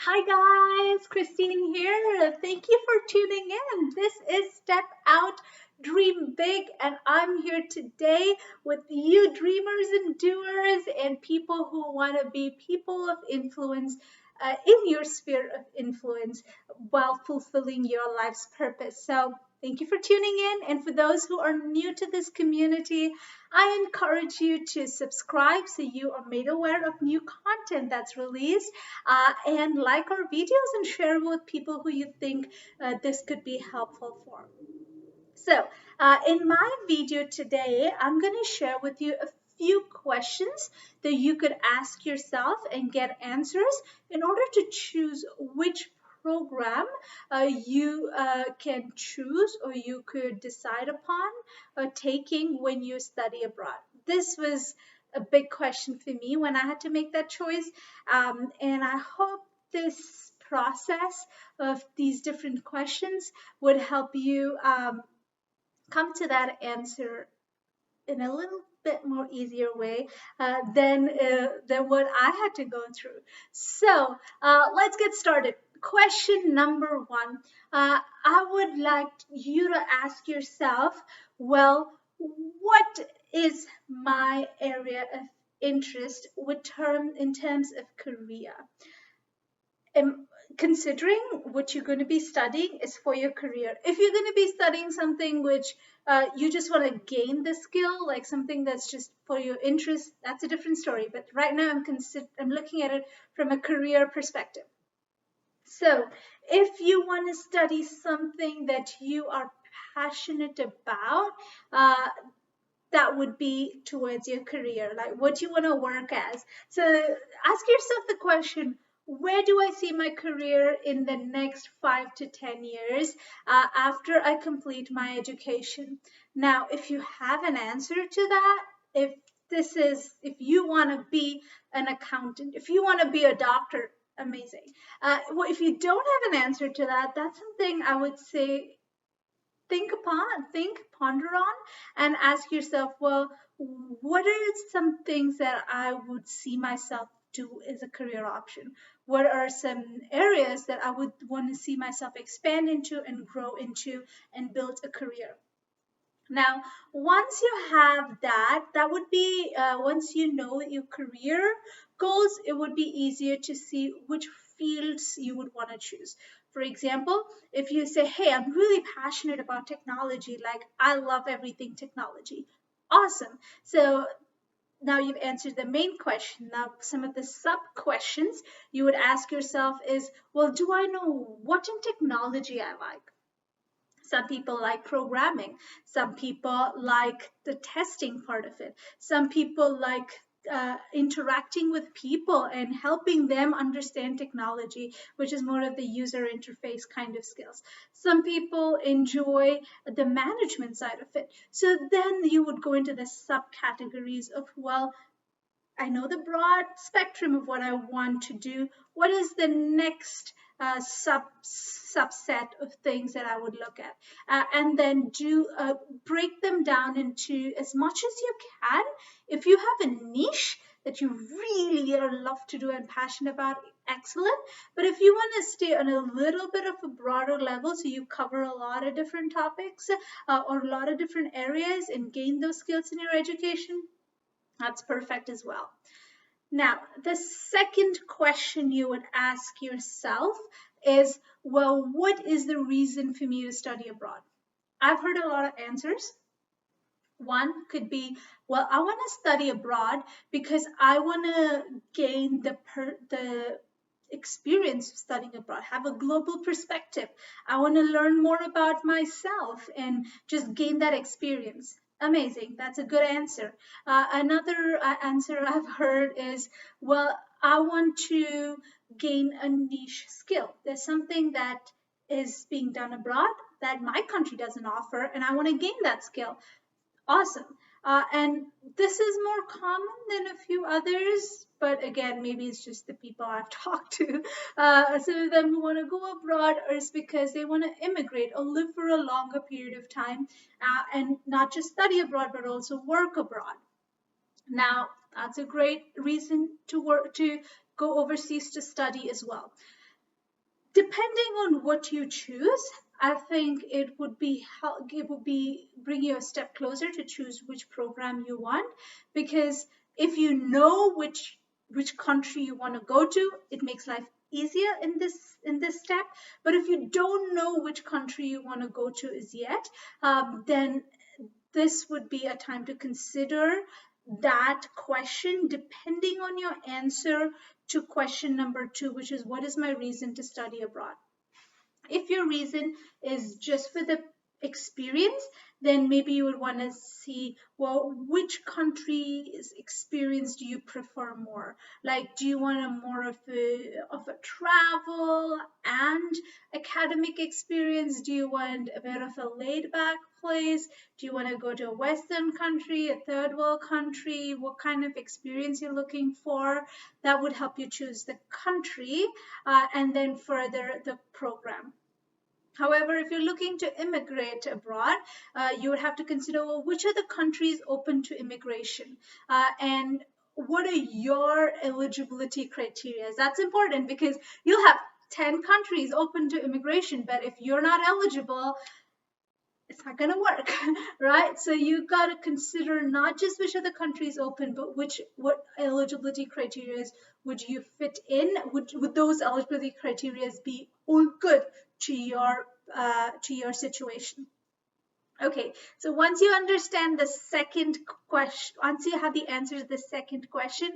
Hi guys, Christine here. Thank you for tuning in. This is Step Out, Dream Big, and I'm here today with you dreamers and doers and people who want to be people of influence in your sphere of influence while fulfilling your life's purpose. So, thank you for tuning in. And for those who are new to this community, I encourage you to subscribe so you are made aware of new content that's released and like our videos and share with people who you think this could be helpful for. So, in my video today, I'm going to share with you a few questions that you could ask yourself and get answers in order to choose which program you can choose or you could decide upon taking when you study abroad. This was a big question for me when I had to make that choice, and I hope this process of these different questions would help you come to that answer in a little bit more easier way than what I had to go through. So let's get started. Question number one. I would like you to ask yourself, well, what is my area of interest with in terms of career? um, Considering what you're going to be studying is for your career. If you're going to be studying something which you just want to gain the skill, like something that's just for your interest, that's a different story. But right now, I'm looking at it from a career perspective. So, if you want to study something that you are passionate about, uh, that would be towards your career, like what you want to work as. So ask yourself the question, where do I see my career in the next 5 to 10 years after I complete my education? Now, if you have an answer to that, if you want to be an accountant, if you want to be a doctor, amazing. Well, if you don't have an answer to that, that's something I would say ponder on, and ask yourself, well, what are some things that I would see myself do as a career option? What are some areas that I would want to see myself expand into and grow into and build a career? Now, once you have that, that would be, once you know your career goals, it would be easier to see which fields you would want to choose. For example, if you say, hey, I'm really passionate about technology, like I love everything technology. Awesome. So now you've answered the main question. Now, some of the sub questions you would ask yourself is, well, do I know what in technology I like? Some people like programming. Some people like the testing part of it. Some people like interacting with people and helping them understand technology, which is more of the user interface kind of skills. Some people enjoy the management side of it. So then you would go into the subcategories of, well, I know the broad spectrum of what I want to do. What is the next subset of things that I would look at? And then break them down into as much as you can. If you have a niche that you really love to do and passionate about, excellent. But if you want to stay on a little bit of a broader level, so you cover a lot of different topics or a lot of different areas and gain those skills in your education, that's perfect as well. Now, the second question you would ask yourself is, well, what is the reason for me to study abroad? I've heard a lot of answers. One could be, well, I want to study abroad because I want to gain the experience of studying abroad, have a global perspective. I want to learn more about myself and just gain that experience. Amazing. That's a good answer. Another answer I've heard is, well, I want to gain a niche skill. There's something that is being done abroad that my country doesn't offer, and I want to gain that skill. Awesome. And this is more common than a few others, but again, maybe it's just the people I've talked to. Some of them who want to go abroad is because they want to immigrate or live for a longer period of time and not just study abroad, but also work abroad. Now, that's a great reason to go overseas to study as well. Depending on what you choose, I think it would bring you a step closer to choose which program you want, because if you know which country you want to go to, it makes life easier in this step. But if you don't know which country you want to go to as yet, then this would be a time to consider that question depending on your answer to question number 2, which is what is my reason to study abroad. If your reason is just for the experience, then maybe you would want to see, well, which country's experience do you prefer more? Like, do you want a more of a travel and academic experience? Do you want a bit of a laid back place? Do you want to go to a Western country, a third world country? What kind of experience you're looking for? That would help you choose the country and then further the program. However, if you're looking to immigrate abroad, you would have to consider, well, which are the countries open to immigration, and what are your eligibility criteria? That's important because you'll have 10 countries open to immigration, but if you're not eligible, it's not going to work, right? So you got to consider not just which are the countries open, but what eligibility criteria would you fit in? Would those eligibility criteria be all good to your situation? Okay, so once you understand the second question, once you have the answer to the second question,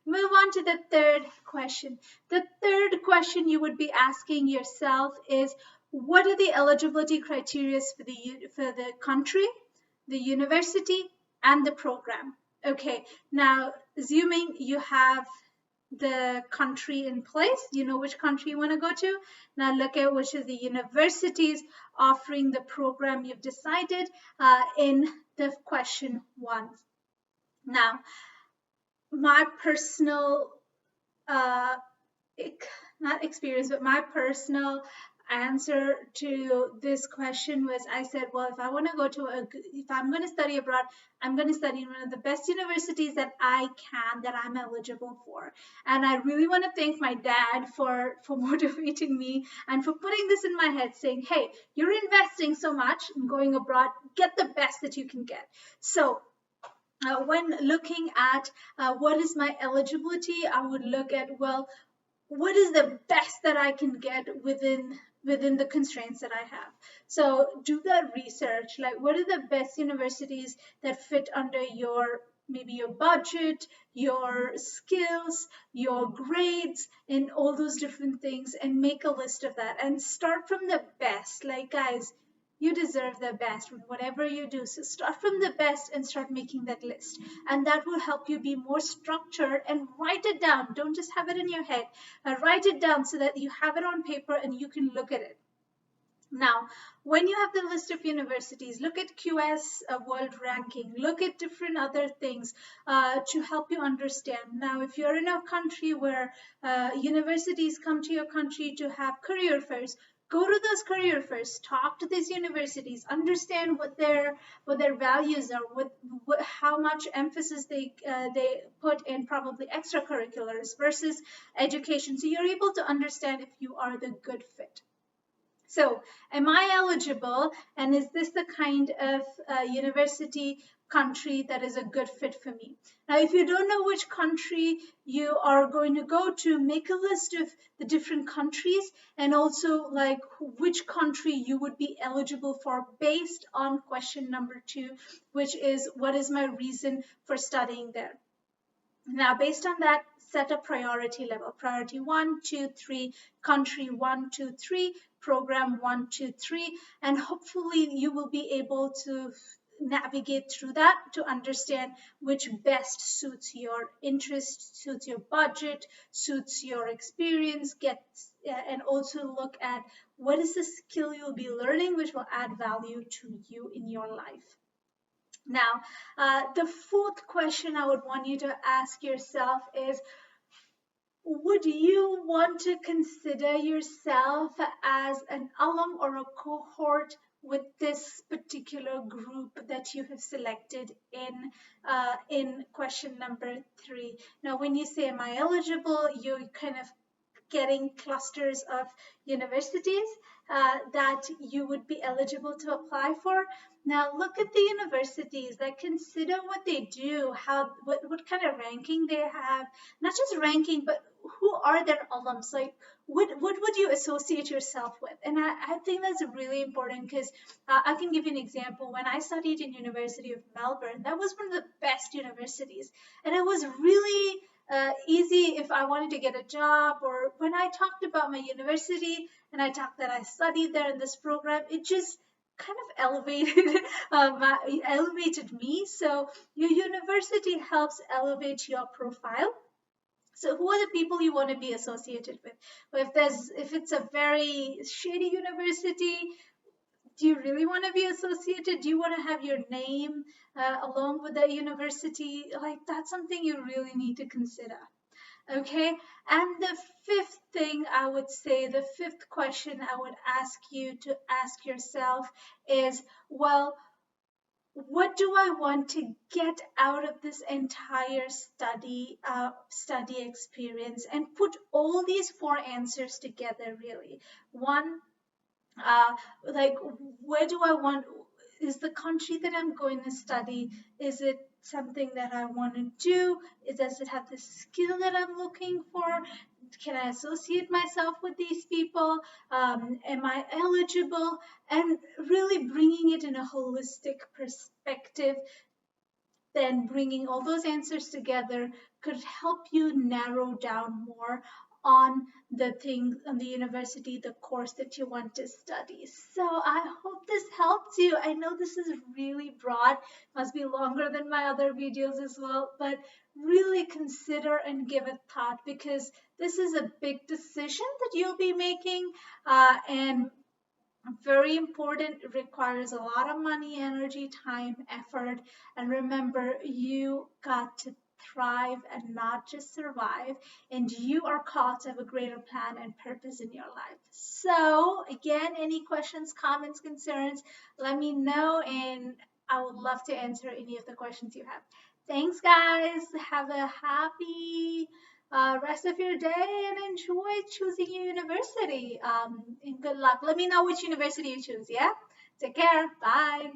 move on to the third question. The third question you would be asking yourself is, what are the eligibility criteria for the country, the university, and the program? Okay, now assuming you have the country in place, you know which country you want to go to. Now look at which of the universities offering the program you've decided in the question 1. Now, my personal uh, not experience, but my personal answer to this question was, I said, well, if I'm going to study abroad, I'm going to study in one of the best universities that I'm eligible for. And I really want to thank my dad for motivating me and for putting this in my head, saying, hey, you're investing so much in going abroad, get the best that you can get. So when looking at what is my eligibility, I would look at, well, what is the best that I can get within the constraints that I have. So do that research, like what are the best universities that fit under maybe your budget, your skills, your grades, and all those different things, and make a list of that and start from the best. Like, guys, you deserve the best with whatever you do. So start from the best and start making that list. And that will help you be more structured, and write it down. Don't just have it in your head. Write it down so that you have it on paper and you can look at it. Now, when you have the list of universities, look at QS World Ranking, look at different other things to help you understand. Now, if you're in a country where universities come to your country to have career fairs, go to those career fairs, talk to these universities, understand what their values are, how much emphasis they put in probably extracurriculars versus education. So you're able to understand if you are the good fit. So, am I eligible, and is this the kind of university country that is a good fit for me? Now, if you don't know which country you are going to go to, make a list of the different countries and also like which country you would be eligible for based on question number 2, which is, what is my reason for studying there? Now, based on that, set a priority level. Priority 1, 2, 3, country 1, 2, 3, program 1, 2, 3, and hopefully you will be able to navigate through that to understand which best suits your interest, suits your budget, suits your experience, and also look at what is the skill you'll be learning which will add value to you in your life. Now, the fourth question I would want you to ask yourself is, would you want to consider yourself as an alum or a cohort with this particular group that you have selected in question number 3? Now, when you say, am I eligible, you're kind of getting clusters of universities that you would be eligible to apply for. Now look at the universities, like consider what they do, how what kind of ranking they have, not just ranking, but who are their alums? Like what would you associate yourself with? And I think that's really important because I can give you an example. When I studied in University of Melbourne, that was one of the best universities, and it was really easy if I wanted to get a job, or when I talked about my university and I talked that I studied there in this program, it just kind of elevated me. So your university helps elevate your profile. So who are the people you want to be associated with? Well, if it's a very shady university, do you really want to be associated? Do you want to have your name along with the university? Like that's something you really need to consider. Okay. And the fifth thing I would say, the fifth question I would ask you to ask yourself is, well, what do I want to get out of this entire study experience? And put all these four answers together really. One, uh, like where do I want, is the country that I'm going to study, is it something that I want to do, does it have the skill that I'm looking for, can I associate myself with these people, am I eligible, and really bringing it in a holistic perspective. Then bringing all those answers together could help you narrow down more on the thing, on the university, the course that you want to study. So I hope this helps you. I know this is really broad, must be longer than my other videos as well, but really consider and give it thought, because this is a big decision that you'll be making, and very important. It requires a lot of money, energy, time, effort. And remember, you got to thrive and not just survive. And you are called to have a greater plan and purpose in your life. So, again, any questions, comments, concerns, let me know. And I would love to answer any of the questions you have. Thanks, guys. Have a happy rest of your day and enjoy choosing your university. And good luck. Let me know which university you choose. Yeah. Take care. Bye.